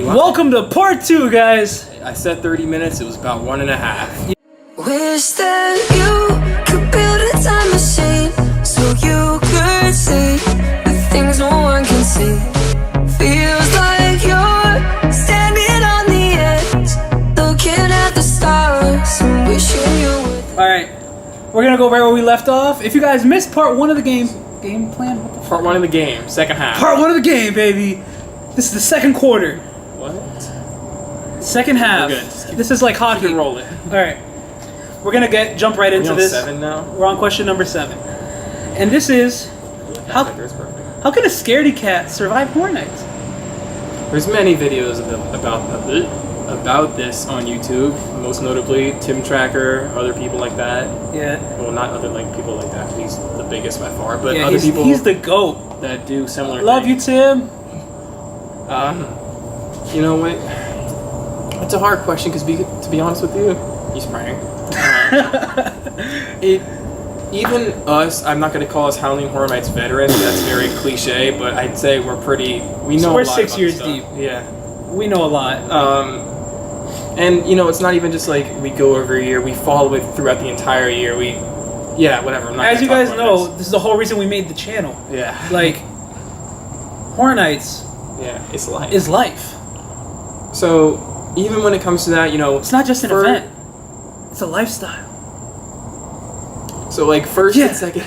Welcome to part 2, guys. I said 30 minutes. It was about 1.5. Wish that you could build a time machine so you could see the things no one can see. Feels like you're standing on the edge, looking at the stars and wishing you would. Alright, we're gonna go right where we left off. If you guys missed part 1 of the game plan? What the fuck? Part 1 of the game, second half. Part 1 of the game, baby. This is the second quarter. What? Second half. We're good. This is like hockey. Keep it rolling. Alright. We're gonna jump right into this. 7 now? We're on question number 7. And this is how can a scaredy cat survive horror nights? There's many videos about this on YouTube. Most notably Tim Tracker, other people like that. Yeah. Well, not other people like that. He's the biggest by far, but yeah, other people. He's the GOAT. That do similar. Love things. you, Tim. You know what? It's a hard question because, to be honest with you, he's praying. Even us, I'm not going to call us Halloween Horror Nights veterans. That's very cliche, but I'd say we're pretty. We know. So we're a lot 6 about years this deep. stuff. Yeah. We know a lot. And you know, it's not even just like we go every year. We follow it throughout the entire year. Whatever. I'm not As you gonna guys talk know, about this is the whole reason we made the channel. Yeah. Like, Horror Nights. Yeah, it's life. Is life. So even when it comes to that, you know, it's not just an event. It's a lifestyle. So like and second,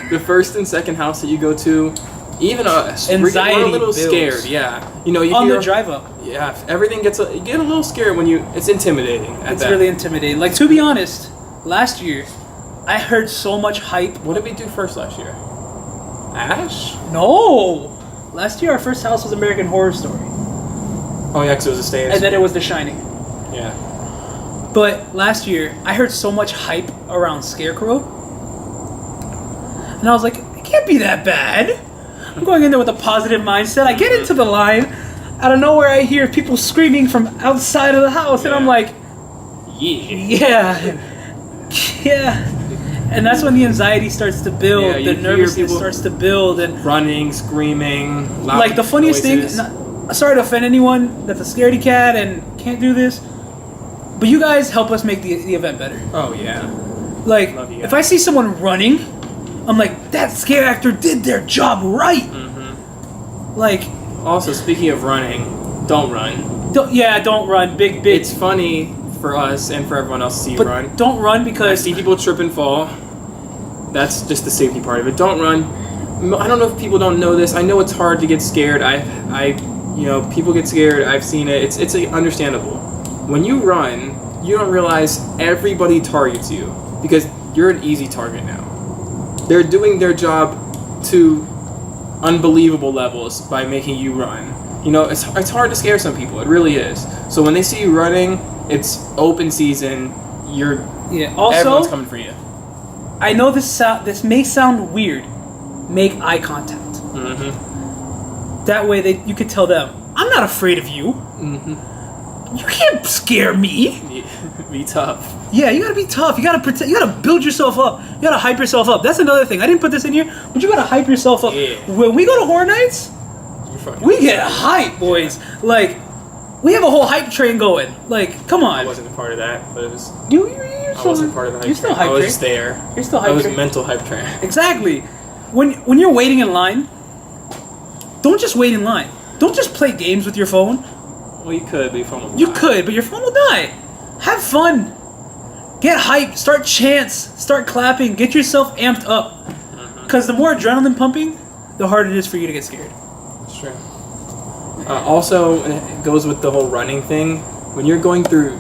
the first and second house that you go to, even us, we're a little scared. Yeah, you know, you on hear, the drive up. Yeah, everything you get a little scared when it's intimidating. It's really intimidating. Like, to be honest, last year, I heard so much hype. What did we do first last year? Ash? No, last year our first house was American Horror Story. Oh yeah, because it was a stage. And then it was The Shining. Yeah. But last year, I heard so much hype around Scarecrow. And I was like, it can't be that bad. I'm going in there with a positive mindset. I get into the line. Out of nowhere, I hear people screaming from outside of the house. And I'm like, yeah. And that's when the anxiety starts to build. The nervousness starts to build. And running, screaming, loud like the funniest noises. thing, sorry to offend anyone that's a scaredy cat and can't do this, but you guys help us make the event better. Oh yeah. Like, if I see someone running, I'm like, that scare actor did their job right. Mm-hmm. Like. Also, speaking of running, don't run. Don't run. Big. It's funny for us and for everyone else to see you run. Don't run because I see people trip and fall. That's just the safety part of it. Don't run. I don't know if people don't know this. I know it's hard to get scared. People get scared. I've seen it. It's understandable. When you run, you don't realize everybody targets you because you're an easy target now. They're doing their job to unbelievable levels by making you run. You know, it's hard to scare some people. It really is. So when they see you running, it's open season. Also, everyone's coming for you. I know this may sound weird. Make eye contact. Mm-hmm. That way you could tell them, I'm not afraid of you. Mm-hmm. You can't scare me. Be tough. Yeah, you gotta be tough. You gotta protect. You gotta build yourself up. You gotta hype yourself up. That's another thing. I didn't put this in here, but you gotta hype yourself up. Yeah. When we go to Horror Nights, we get hype, boys. Like, we have a whole hype train going. Like, come on. I wasn't a part of that, but it was. I wasn't part of the hype train. Still hype I was train. just there. You're still hype I was train. mental hype train. Exactly. When you're waiting in line, don't just wait in line. Don't just play games with your phone. Well, you could, but your phone will die. You could, but your phone will die. Have fun. Get hyped. Start chants. Start clapping. Get yourself amped up. Because the more adrenaline pumping, the harder it is for you to get scared. That's true. Also, it goes with the whole running thing. When you're going through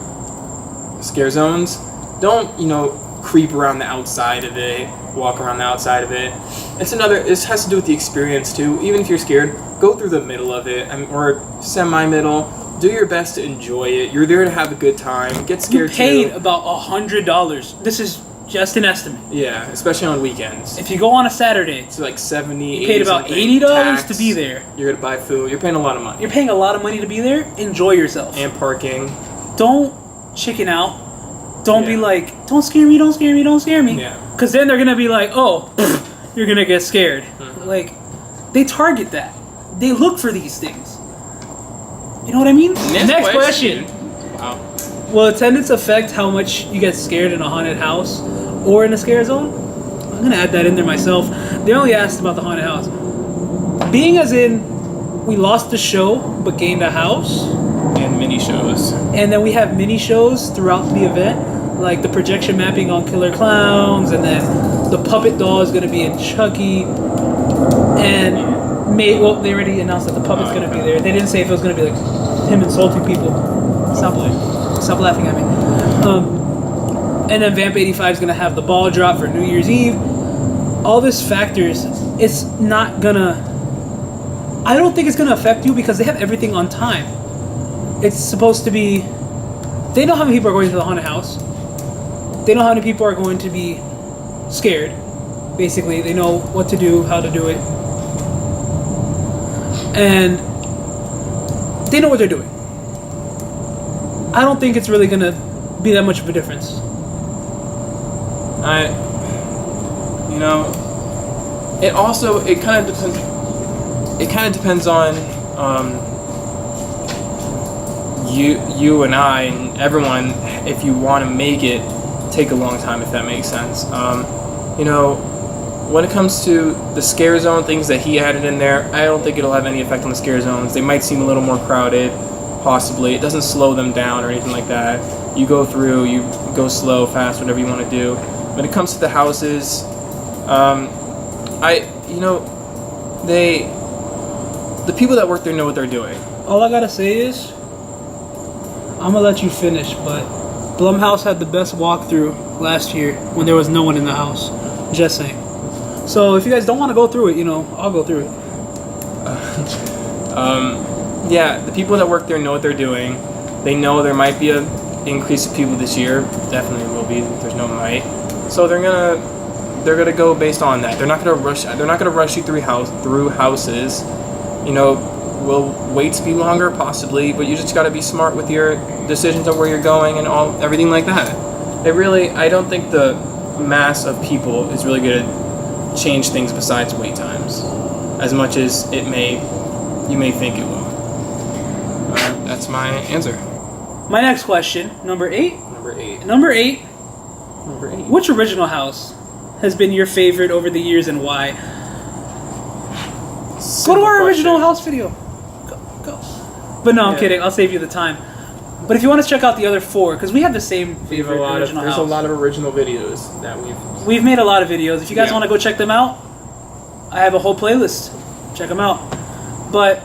scare zones, don't, creep around the outside of it, walk around the outside of it. This has to do with the experience too. Even if you're scared, go through the middle of it, or semi-middle. Do your best to enjoy it. You're there to have a good time. Get scared too. You paid about $100. This is just an estimate. Yeah, especially on weekends. If you go on a Saturday, it's like 70, you paid about $80 to be there. You're gonna buy food. You're paying a lot of money. You're paying a lot of money to be there. Enjoy yourself. And parking. Don't chicken out. Don't be like, don't scare me, don't scare me, don't scare me. Yeah. Because then they're gonna be like, oh, you're gonna get scared. Mm-hmm. Like, they target that. They look for these things. You know what I mean? Next question. Wow. Will attendance affect how much you get scared in a haunted house or in a scare zone? I'm gonna add that in there myself. They only asked about the haunted house. Being as in, we lost the show but gained a house. And mini shows. And then we have mini shows throughout the event, like the projection mapping on Killer Clowns, and then the puppet doll is going to be in Chucky. And they already announced that the puppet's going to be there. They didn't say if it was going to be like him insulting people. Stop laughing at me. And then Vamp 85 is going to have the ball drop for New Year's Eve. All this factors, it's not going to... I don't think it's going to affect you because they have everything on time. It's supposed to be... They know how many people are going to the haunted house. They know how many people are going to be scared. Basically, they know what to do, how to do it. And they know what they're doing. I don't think it's really going to be that much of a difference. It kind of depends... It kind of depends on you and I and everyone. If you want to make it take a long time, if that makes sense. When it comes to the scare zone things that he added in there, I don't think it'll have any effect on the scare zones. They might seem a little more crowded, possibly. It doesn't slow them down or anything like that. You go through, you go slow, fast, whatever you want to do. When it comes to the houses, the people that work there know what they're doing. All I gotta say is, I'm gonna let you finish, but Blumhouse had the best walkthrough last year when there was no one in the house. Just saying. So if you guys don't want to go through it, I'll go through it. The people that work there know what they're doing. They know there might be an increase of people this year. Definitely will be. There's no might. So they're gonna go based on that. They're not gonna rush. They're not gonna rush you through houses. Will waits be longer? Possibly, but you just got to be smart with your decisions of where you're going and everything like that. I don't think the mass of people is really going to change things besides wait times, as much as you may think it will. That's my answer. My next question, number 8. Number eight. Which original house has been your favorite over the years and why? Go to our original house video. Go. But no, I'm kidding. I'll save you the time. But if you want to check out the other 4, because we have the same favorite original house. There's a lot of original videos that we've made a lot of videos. If you guys want to go check them out, I have a whole playlist. Check them out. But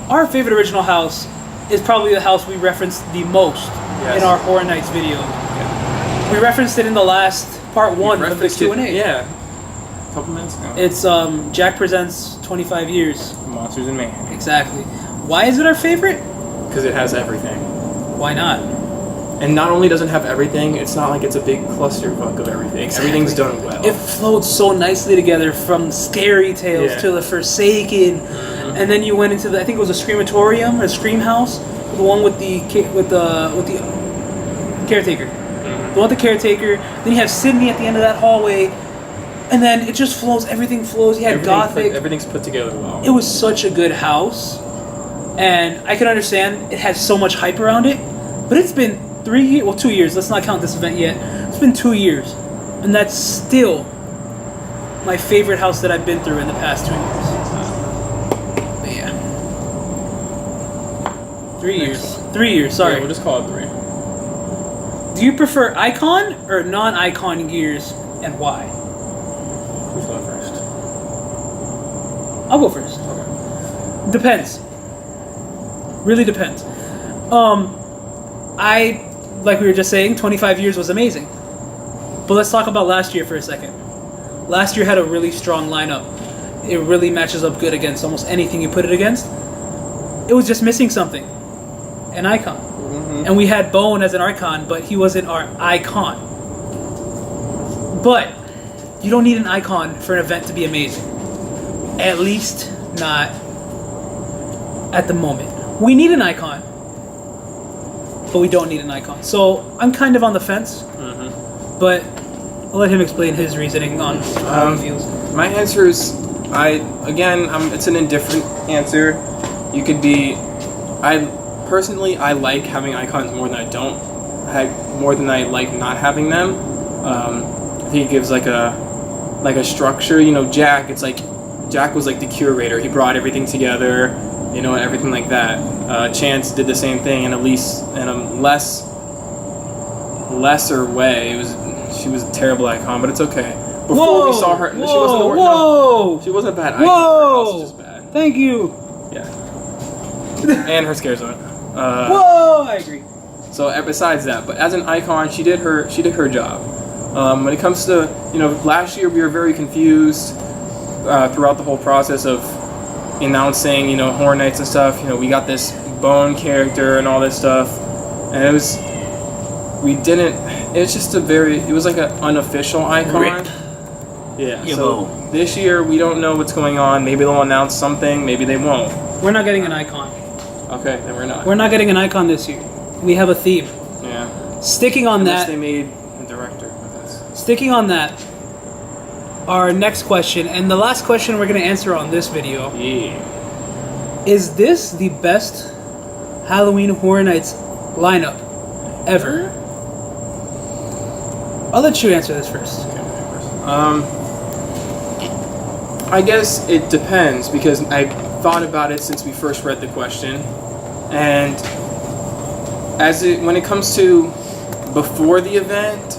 our favorite original house is probably the house we referenced the most in our Horror Nights video. Yeah. We referenced it in the last part 1 of the Q&A. Yeah. Couple minutes ago. It's Jack Presents 25 Years. Monsters and Mayhem. Exactly. Why is it our favorite? Because it has everything. Why not? And not only does it have everything, it's not like it's a big clusterfuck of everything. Exactly. Everything's done well. It flowed so nicely together, from Scary Tales to The Forsaken, and then you went into I think it was a Screamatorium, a Scream House, the one with the caretaker. The one with the caretaker. Then you have Sydney at the end of that hallway. And then it just flows. Everything flows. You had Gothic. Everything's put together well. It was such a good house, and I can understand it had so much hype around it. But it's been 2 years. Let's not count this event yet. It's been 2 years, and that's still my favorite house that I've been through in the past 2 years. But yeah, 3 years. 3 years. Sorry, yeah, we'll just call it 3. Do you prefer icon or non-icon gears, and why? Who's going first? I'll go first. Okay. Depends. Really depends. Like we were just saying, 25 years was amazing. But let's talk about last year for a second. Last year had a really strong lineup. It really matches up good against almost anything you put it against. It was just missing something. An icon. Mm-hmm. And we had Bone as an icon, but he wasn't our icon. But you don't need an icon for an event to be amazing. At least not at the moment. We need an icon, but we don't need an icon. So I'm kind of on the fence, but I'll let him explain his reasoning on how he feels. My answer is, it's an indifferent answer. You could be. I personally like having icons more than I don't. More than I like not having them. I think it gives like a structure. You know, Jack. It's like Jack was like the curator. He brought everything together. You know, and everything like that. Chance did the same thing, and at least in a lesser way. She was a terrible icon, but it's okay. Before we saw her, she wasn't the worst. No, she wasn't a bad icon. Her house was just bad. Thank you. Yeah. And her scare zone. I agree. So besides that, but as an icon, she did her job. When it comes to, you know, last year we were very confused throughout the whole process of announcing, you know, Horror Nights and stuff. You know, we got this Bone character and all this stuff, and it was like an unofficial icon. Rip. Yeah. So this year we don't know what's going on. Maybe they'll announce something. Maybe they won't. We're not getting an icon. Okay, then we're not. We're not getting an icon this year. We have a theme. Yeah. Sticking on Unless that. they made a director. Sticking on that. Our next question, and the last question we're going to answer on this video. Yeah. Is this the best Halloween Horror Nights lineup ever? I'll let you answer this first. I guess it depends, because I thought about it since we first read the question, and when it comes to before the event,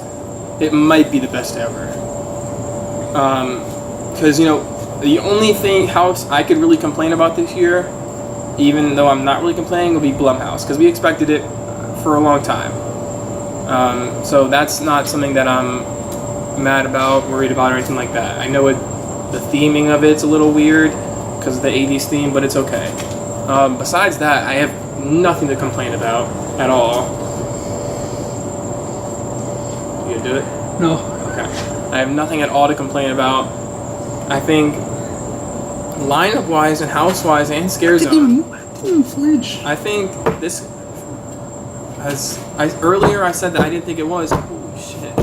it might be the best ever. Because, you know, the only house I could really complain about this year, even though I'm not really complaining, will be Blumhouse, because we expected it for a long time. So that's not something that I'm mad about, worried about, or anything like that. I know the theming of it's a little weird because of the 80s theme, but it's okay. Besides that, I have nothing to complain about at all. You gonna do it? No. Okay. I have nothing at all to complain about. I think lineup-wise and house-wise and scare zone, I didn't even flinch. I think this, earlier I said that I didn't think it was. Holy shit.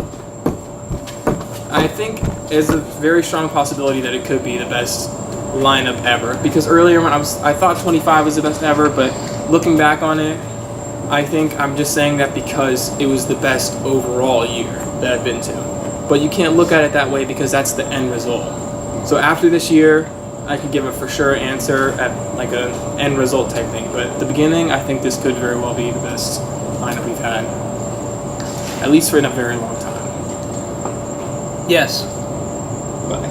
I think there's a very strong possibility that it could be the best lineup ever. Because earlier when I thought 25 was the best ever, but looking back on it, I think I'm just saying that because it was the best overall year that I've been to. But you can't look at it that way because that's the end result. So after this year, I could give a for sure answer at like an end result type thing. But at the beginning, I think this could very well be the best lineup we've had. At least for in a very long time. Yes. But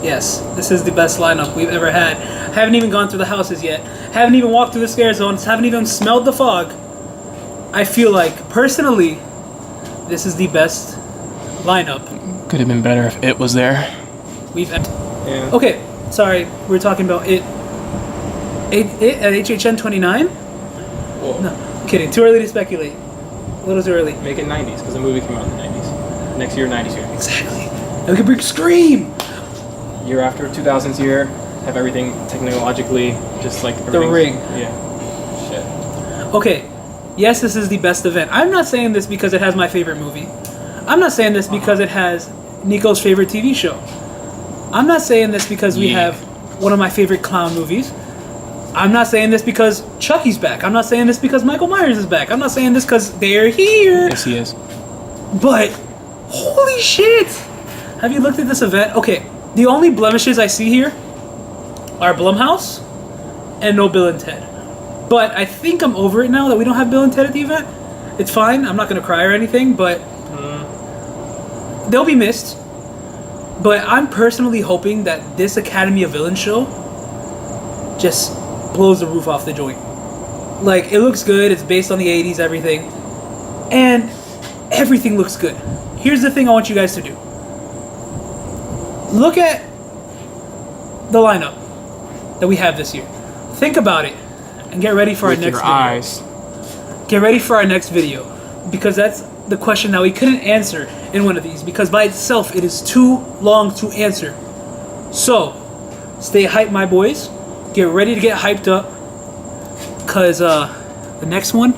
Yes. This is the best lineup we've ever had. Haven't even gone through the houses yet. Haven't even walked through the scare zones. Haven't even smelled the fog. I feel like, personally, this is the best lineup could have been better if it was there. we've ever. Yeah. Okay, sorry, we're talking about it. It at HHN 29? Well, No, kidding. Too early to speculate. A little too early. make it 90s because the movie came out in the 90s. Next year, 90s year. Exactly. And we can bring Scream. Year after 2000's year, have everything technologically just like The Ring. Yeah. Shit. Okay, yes, this is the best event. I'm not saying this because it has my favorite movie. I'm not saying this because it has Nico's favorite TV show. I'm not saying this because we have one of my favorite clown movies. I'm not saying this because Chucky's back. I'm not saying this because Michael Myers is back. I'm not saying this because they're here. Yes, he is. But, holy shit! Have you looked at this event? Okay, the only blemishes I see here are Blumhouse and no Bill and Ted. But I think I'm over it now that we don't have Bill and Ted at the event. It's fine. I'm not going to cry or anything, but they'll be missed. But I'm personally hoping that this Academy of Villains show just blows the roof off the joint. Like, it looks good. It's based on the 80s, everything. And everything looks good. Here's the thing I want you guys to do. Look at the lineup that we have this year. Think about it and get ready for our next video. Eyes. Get ready for our next video, because that's the question that we couldn't answer in one of these, because by itself it is too long to answer. So, stay hyped, my boys. Get ready to get hyped up, because the next one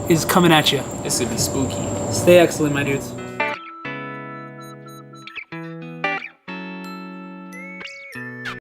is coming at you. This would be spooky. Stay excellent, my dudes.